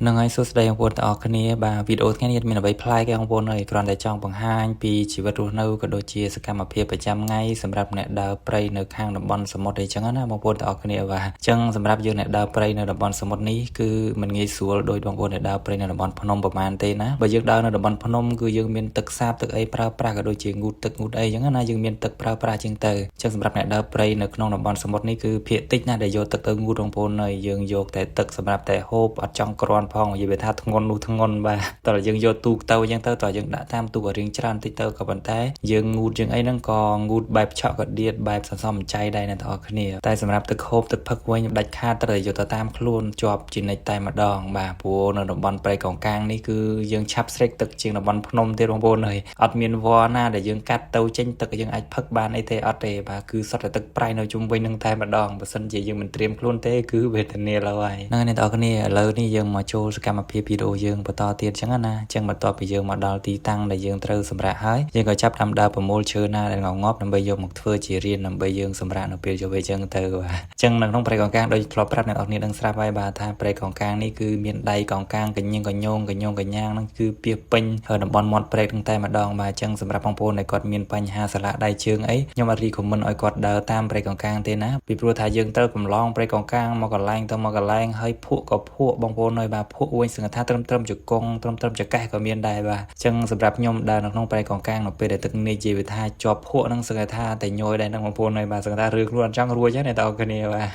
នឹងហើយសួស្តីបងប្អូនទាំងអស់គ្នាបាទវីដេអូថ្ងៃនេះមានអ្វីប្លែកទេបងប្អូនអើយគ្រាន់តែចង់បង្ហាញពីជីវិតរស់នៅក៏ដូចជាសកម្មភាពប្រចាំថ្ងៃសម្រាប់អ្នកដើរព្រៃនៅខាងតំបន់សមុទ្រអីចឹងណាបងប្អូនទាំងអស់គ្នាបាទអញ្ចឹងសម្រាប់យើងអ្នកដើរព្រៃនៅតំបន់សមុទ្រនេះគឺមិនងាយស្រួលដោយបងប្អូនអ្នកដើរព្រៃនៅតំបន់ភ្នំប្រហែលទេណាបើយើងដើរនៅតំបន់ភ្នំគឺយើងមានទឹកសាបទឹកអីប្រើប្រាស់ក៏ដូចជាងូតទឹកងូតអីចឹងណាយើងមានទឹកប្រើប្រាស់ជាងទៅអញ្ចឹងសម្រាប់អ្នកដើរព្រៃនៅក្នុងតំបន់សមុទ្រនេះគឺភាគតិចណាស់ដែលយកទឹកទៅងូតបងប្អូនអើយយើងយកតែទឹកសម្រាប់តែហូបអត់ចង់ក្រាន់ផងនិយាយថាធ្ងន់នោះធ្ងន់បាទតើយើងយកទូកទៅអញ្ចឹងទៅតើយើងដាក់តាមទូករៀងច្រើនតិចទៅក៏ប៉ុន្តែយើងងូតយើងអីហ្នឹងក៏ងូតបែបឆក់កដៀតបែបសន្សំចៃដែរអ្នកទាំងអស់គ្នាតែសម្រាប់ទឹកហូបទឹកផឹកវិញដាច់ខាតត្រូវយកទៅតាមខ្លួនជាប់ជានិច្ចតែម្ដងបាទព្រោះនៅតំបន់ព្រៃកោងកាងនេះគឺយើងឆាប់ស្រេកទឹកជាងតំបន់ភ្នំទៀតបងប្អូនអើយអត់មានវ៉ណាដែលយើងកាត់ទៅចេញទឹកយើងអាចផឹកបានអីទេអត់ទេបាទគឺសុទ្ធតែទឹកប្រៃនៅជុំវិញនឹងតែម្ដងបើសិនជាយើងមិនត្រៀមខ្លួនទេគឺវេទនាឡើយហ្នឹងអ្នកទាំងអស់គ្នាឥឡូវនេះយើងមកចូលសកម្មភាពវីដេអូយើងបន្តទៀតចឹងណាអញ្ចឹងបន្ទាប់ពីយើងមកដល់ទីតាំងដែលយើងត្រូវសម្រាកហើយយើងក៏ចាប់តាមដើរប្រមូលឈើណាដែលងប់ដើម្បីយកមកធ្វើជារៀនដើម្បីយើងសម្រាកនៅពេលយប់អញ្ចឹងទៅបាទអញ្ចឹងនៅក្នុងព្រៃកោងកាងដូចធ្លាប់ប្រាប់អ្នកនរគ្នាដឹងស្រាប់ហើយបាទថាព្រៃកោងកាងនេះគឺមានដៃកោងកាងកញ្ញឹងកញ្ញងកញ្ញងកញ្ញាងហ្នឹងគឺពាសពេញតំបន់មាត់ព្រែកហ្នឹងតែម្ដងបាទអញ្ចឹងសម្រាប់បងប្អូនដែលគាត់មានបញ្ហាសាឡាដៃជើងអីខ្ញុំអត់រីកមិនឲ្យគាត់ដើរតាមព្រៃកោងកាងទេណាពីព្រោះថាយើងត្រូវកំឡងព្រៃកោងកាងមកកន្លែងទៅមកកន្លែងហើយភក់ក៏ភក់បងប្អូនហើយបាទភក់វិញសឹងថាត្រឹមជង្គង់ត្រឹមចកេះក៏មានដែរបាទអញ្ចឹងសម្រាប់ខ្ញុំដើរនៅក្នុងព្រៃកោងកាងនៅពេលដែលទឹកនេះជាវិថាជាប់ភក់ហ្នឹងសឹងថាតែញយដែរហ្នឹងបងប្អូនហើយបាទសឹងថារឿងខ្លួនអត់ចង់រួចទេអ្នកទាំងអស់គ្នាបាទ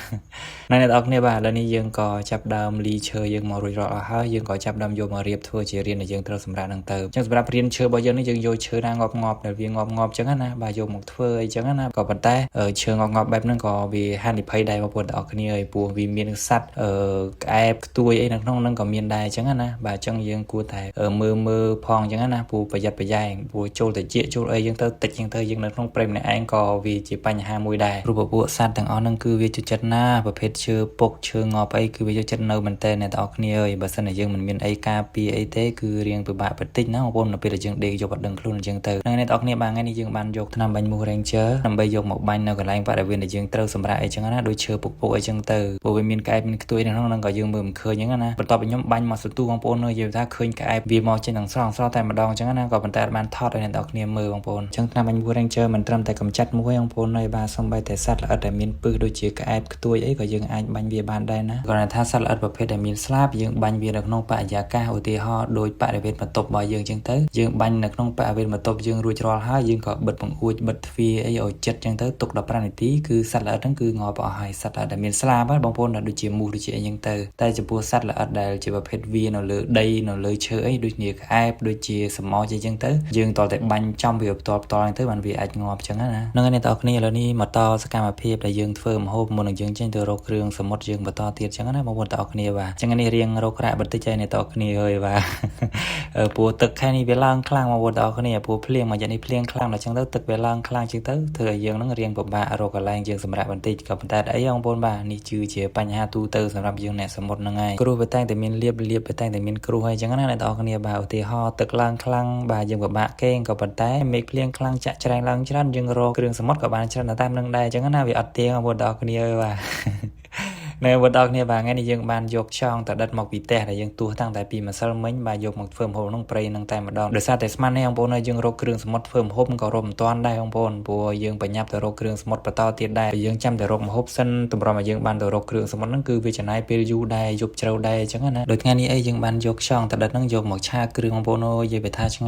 អ្នកទាំងអស់គ្នាបាទឥឡូវនេះយើងក៏ចាប់ដើមលីឈើយើងមករួចរាល់អស់ហើយយើងក៏ចាប់ដើមយកមករៀបធ្វើជារៀនដែលយើងត្រូវសម្រាប់ហ្នឹងទៅអញ្ចឹងសម្រាប់រៀនឈើរបស់យើងនេះយើងយកឈើណាងប់ដែលវាងប់អញ្ចឹងណាបាទយកមកធ្វើអីចឹងណាក៏ប៉ុន្តែឈើងប់បែបហ្នឹងក៏វាហានិភ័យដែរបងប្អូនទាំងអស់គ្នាហើយព្រោះវាមានសត្វក្អែបខ្ទួយអីនៅក្នុងហ្នឹងក៏មានដែរអញ្ចឹងណាបាទអញ្ចឹងយើងគួរតែមើលផងអញ្ចឹងណាព្រោះប្រយ័ត្នប្រយែងព្រោះចូលតិចចូលអីយើងទៅតិចអញ្ចឹងទៅយើងនៅក្នុងព្រៃម្នាក់ឯងក៏វាជាបញ្ហាមួយដែរព្រោះពួកសត្វទាំងអស់ហ្នឹងគឺវាចូលចិត្តណាប្រភេទឈើពុកឈើងប់អីគឺវាចូលចិត្តនៅមែនតើអ្នកទាំងអស់គ្នាអើយបើសិនតែយើងមិនមានអីការពារអីទេគឺរៀងពិបាកបន្តិចណាបងប្អូននៅពេលដែលយើងដេកយកអត់ដឹងខ្លួនអញ្ចឹងទៅអ្នកទាំងអស់គ្នាបាទថ្ងៃនេះយើងបានយកថ្នាំបាញ់មូស Ranger ដើម្បីយកមកបាញ់នៅកន្លែងបរិវេណដែលយើងត្រូវសម្រាប់អីចឹងណាដូចឈើពុកអីចឹងទៅព្រោះវាមានក្អែបមានខ្ទួយនៅក្នុងហ្នឹងក៏យើងមើលមិនឃើញអញ្ចឹងណាបន្ទាប់ពីខ្ញុំបាញ់មកសន្ទុះបងប្អូននិយាយថាឃើញក្អែបវាមកចេញទាំងស្រស់តែម្ដងអញ្ចឹងណាក៏ប៉ុន្តែអត់បានថតឲ្យអ្នកទាំងគ្នាមើលបងប្អូនអញ្ចឹងថ្នាំបាញ់មូស Ranger មិនត្រឹមតែកម្ចាត់មូសទេបងប្អូនហើយបាទសូម្បីតែសត្វល្អិតដែលមានពឹសដូចជាក្អែបខ្ទួយអីក៏យើងអាចបាញ់វាបានដែរណាគ្រាន់តែថាសត្វល្អិតប្រភេទដែលមានស្លាបយើងបាញ់វានៅក្នុងបរិយាកាសឧទាហរណ៍ដូចបរិវេណបន្ទប់របស់យើងអញ្ចឹងទៅយើងបាញ់នៅក្នុងបរិវេណបន្ទប់យើងរួចរាល់ហើយយើងក៏បិទបង្អួចបិទទ្វារអីឲ្យចិត្តអញ្ចឹងទៅទុក15នាទីគឺសត្វល្អិតហ្នឹងគឺងាប់អស់ហើយសត្វល្អិតដែលមានស្លាបហ្នឹងបងប្អូនដូចជាមូសដូចជាអីអញ្ចឹងទៅតែចំពោះសត្វល្អិតដែលជាប្រភេទវានៅលើដីនៅលើឈើអីដូចជាក្អែបដូចជាសំអអញ្ចឹងទៅយើងតតែបាញ់ចំវាផ្ទាល់អញ្ចឹងទៅបានវាអាចងាប់អញ្ចឹងណាហ្នឹងហើយអ្នកទាំងគ្នាឥឡូវនេះមកតសកម្មភាពដែលយើងធ្វើម្ហូបមុននឹងយើងចេញទៅរកគ្រឿងសមុទ្រយើងបន្តទៀតអញ្ចឹងណាបងប្អូនទាំងគ្នាបាទអញ្ចឹងនេះរៀងរកក្រាក់បន្តិចហើយអ្នកទាំងគ្នាហើយបាទព្រោះទឹកខែនេះវាឡើងខ្លាំងបងប្អូនទាំងគ្នាព្រោះភ្លៀងមួយយ៉ាងនេះភ្លៀងខ្លាំងដល់អញ្ចឹងទៅទឹកវាឡើងខ្លាំងអញ្ចឹងទៅធ្វើឲ្យយើងនឹងរៀងពិបាករកកន្លែងយើងសម្រាប់បន្តិចក៏ប៉ុន្តែអីបងប្អូនបាទនេះគឺជាបញ្ហាទូទៅសម្រាប់យើងអ្នកសមុទ្រហ្នឹងហើយគ្រោះវាតែងតែមានលៀបវាតែងតែមានគ្រោះហើយអញ្ចឹងណាអ្នកទាំងគ្នាបាទឧទាហរណ៍ទឹកឡើងខ្លាំងបាទយើងពិបាកគេងក៏ប៉ុន្តែមេឃភ្លៀងខ្លាំងចាក់ច្រែងឡើងច្រើនយើងរកគ្រឿងសមុទ្រក៏បានច្រើនតាមនឹងដែរអញ្ចឹងណាវាអត់ទៀងបងប្អូនទាំងគ្នាបាទនៅវត្តគ្នាបាទថ្ងៃនេះយើងបានយកខ្យងតដិតមកពីផ្ទះដែលយើងទោះតាំងតែពីម្សិលមិញបាទយកមកធ្វើម្ហូបក្នុងព្រៃនឹងតែម្ដងដោយសារតែស្មាននេះបងប្អូនហើយយើងរកគ្រឿងសមុទ្រធ្វើម្ហូបក៏រកមិនទាន់ដែរបងប្អូនព្រោះយើងបញ្ញាប់ទៅរកគ្រឿងសមុទ្របន្តទៀតដែរយើងចាំតែរកម្ហូបសិនតម្រុំឲ្យយើងបានទៅរកគ្រឿងសមុទ្រហ្នឹងគឺវាចំណាយពេលយូរដែរយប់ជ្រៅដែរអញ្ចឹងណាដូចថ្ងៃនេះអីយើងបានយកខ្យងតដិតហ្នឹងយកមកឆាគ្រឿងបងប្អូនអើយនិយាយថាឆ្ងា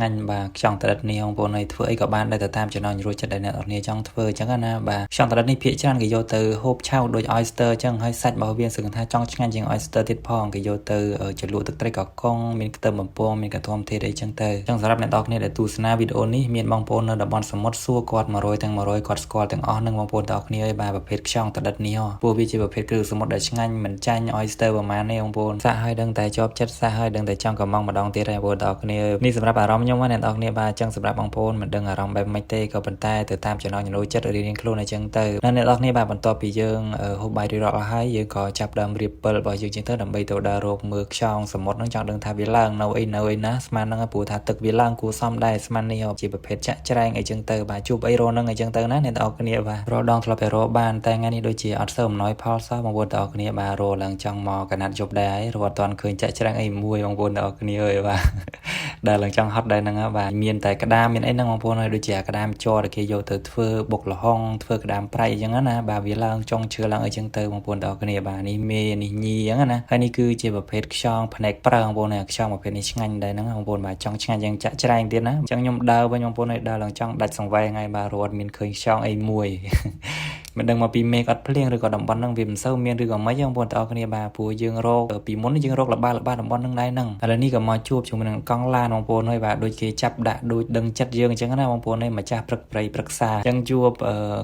ញ់បាទខ្យងតដិតនេះបងប្អូនហើយធ្វើអីក៏បានដែរទៅតាមចំណង់ចូលចិត្តដែលអ្នកនរគ្នាចង់ធ្វើអញ្ចឹងណាបាទខ្យងតដិតនេះភាគច្រើនគេយកទៅហូបឆៅដូច oyster អញ្ចឹងហើយសាច់របស់វាសឹងថាចង់ឆ្ងាញ់ជាង oyster ទៀតផងគេយកទៅជ្រលក់ទឹកត្រីកកុងមានខ្ទឹមបំពងមានកធំទេអីចឹងទៅអញ្ចឹងសម្រាប់អ្នកនរគ្នាដែលទស្សនាវីដេអូនេះមានបងប្អូននៅតំបន់សមុទ្រសួរគាត់100ទាំង100គាត់ស្គាល់ទាំងអស់នឹងបងប្អូនទាំងអស់គ្នាហើយបាទប្រភេទខ្យងតដិតនេះព្រោះវាជាប្រភេទគ្រឿងសមុទ្រដែលឆ្ងាញ់មិនចាញ់ oyster ប្រហែលទេបងប្អូនសាក់ហើយដឹងតែជាប់ចិត្តសាក់ហើយដឹងតែចង់កំងម្ដងទៀតហើយបងប្អូនទាំងអស់គ្នានេះសម្រាប់អារម្មណ៍ខ្ញុំណាអ្នកនរគ្នាបាទអញ្ចឹងសម្រាប់បងប្អូនមិនដឹងអារម្មណ៍បែបម៉េចទេក៏ប៉ុន្តែទៅតាមចំណង់ចំណូលចិត្តរៀងខ្លួនអញ្ចឹងទៅអ្នកនរគ្នាបាទបន្ទាប់ពីយើងហូបបាយរួចរាល់ អស់ហើយយើងក៏ចាប់ដើមរៀបពិលរបស់យើងចឹងទៅដើម្បីទៅដើររកមើលខ្យងសមុទ្រហ្នឹងចង់ដឹងថាវាឡើងនៅអីណាស្មានហ្នឹងព្រោះថាទឹកវាឡើងគួរសមដែរស្មាននេះជាប្រភេទចាក់ច្រែងអីចឹងទៅបាទជួបអីរហ្នឹងអីចឹងទៅណាអ្នកទាំងអស់គ្នាបាទរដងធ្លាប់តែរកបានតែថ្ងៃនេះដូចជាអត់សូវអំណោយផលសោះបងប្អូនទាំងអស់គ្នាបាទរឡើងចង់មកកណាត់យប់ដែរហើយរត់អត់ទាន់ឃើញចាក់ច្រែងអីមួយបងប្អូនទាំងអស់គ្នាអើយបាទដែលឡើងចង់ហត់ដែរហ្នឹងបាទមានតែក្តាមមានអីហ្នឹងបងប្អូនហើយដូចជាក្តាមជ័រដែលគេយកទៅធ្វើបុកល្ហុងធ្វើក្តាមប្រៃអញ្ចឹងណាបាទវាឡើងចង់ឈើឡើងអីចឹងទៅបងប្អូនទាំងអស់គ្នាបាទនេះមេនេះញីអញ្ចឹងណាហើយនេះគឺជាប្រភេទខ្យងភ្នែកប្រើបងប្អូនខ្យងប្រភេទនេះឆ្ងាញ់ដែរហ្នឹងបងប្អូនបាទចង់ឆ្ងាញ់យ៉ាងចាក់ច្រែងទៀតណាអញ្ចឹងខ្ញុំដើរវិញបងប្អូនហើយដើរឡើងចង់ដាច់សង្វែងហើយបាទរត់មានឃើញខ្យងអីមួយមិនដឹងមកពីមេឃអត់ភ្លៀងឬក៏តំបន់ហ្នឹងវាមិនសូវមានឬក៏មិនបងប្អូនទាំងអស់គ្នាបាទព្រោះយើងរកពីមុនយើងរកល្បាតំបន់ហ្នឹងដែរហ្នឹងឥឡូវនេះក៏មកជួបជាមួយនឹងកង់ឡានបងប្អូនហើយបាទដូចគេចាប់ដាក់ដូចដឹងចិត្តយើងអញ្ចឹងណាបងប្អូនឯងម្ចាស់ព្រឹកព្រៃព្រឹក្សាអញ្ចឹងជួប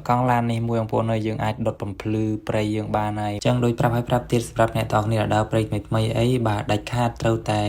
កង់ឡាននេះមួយបងប្អូនហើយយើងអាចដុតបំភ្លឺព្រៃយើងបានហើយអញ្ចឹងដូចប្រាប់ទៀតសម្រាប់អ្នកទាំងអស់គ្នាដែលដើរព្រៃថ្មីអីបាទដាច់ខាតត្រូវតែ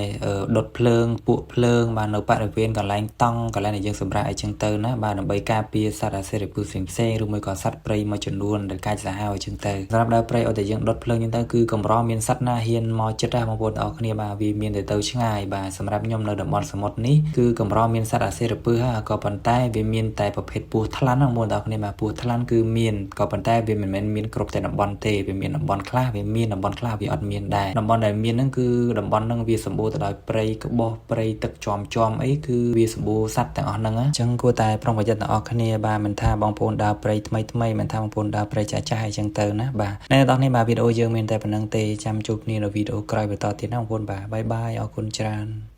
ដុតភ្លើងពួកភ្លើងបាទនៅបរិវេណកន្លែងតង់កន្លែងដែលយើងសម្រាប់អីចឹងទៅណាបាទដើម្បីការពារសត្វអាសិរពិសផ្សេងៗឬមួយក៏សត្វព្រៃមួយចំនួនដែលកាចសាហាវអញ្ចឹងទៅសម្រាប់ដើរព្រៃឲ្យតែយើងដុតភ្លើងអញ្ចឹងទៅគឺកម្រមានសត្វណាហ៊ានមកចិត្តដែរបងប្អូនទាំងអស់គ្នាបាទវាមានតែទៅឆ្ងាយបាទសម្រាប់ខ្ញុំនៅតំបន់សមុទ្រនេះគឺកម្រមានសត្វអាសិរពិសហើយក៏ប៉ុន្តែវាមានតែប្រភេទពស់ថ្លាន់បងប្អូនទាំងអស់គ្នាបាទពស់ថ្លាន់គឺមានក៏ប៉ុន្តែវាមិនមែនមានគ្រប់តែតំបន់ទេវាមានតំបន់ខ្លះវាមានតំបន់ខ្លះវាអត់មានដែរតំបន់ដែលមានហ្នឹងគឺតំបន់ហ្នឹងវាសម្បូរទៅដោយព្រៃក្បោះព្រៃទឹកជាំអីគឺវាសម្បូរសត្វទាំងអស់ហ្នឹងអញ្ចឹងគួរតែប្រុងប្រយ័ត្នទាំងអស់គ្នាបាទមិនថាបងប្អូនដើរព្រៃថ្មីមិនថាបងប្អូនដើរព្រៃចាស់ៗអញ្ចឹងទៅណាបាទអ្នកទាំងអស់គ្នាបាទវីដេអូយើងមានតែប៉ុណ្្នឹងទេចាំជួបគ្នានៅវីដេអូក្រោយបន្តទៀតណាបងប្អូនបាទបាយបាយអរគុណច្រើន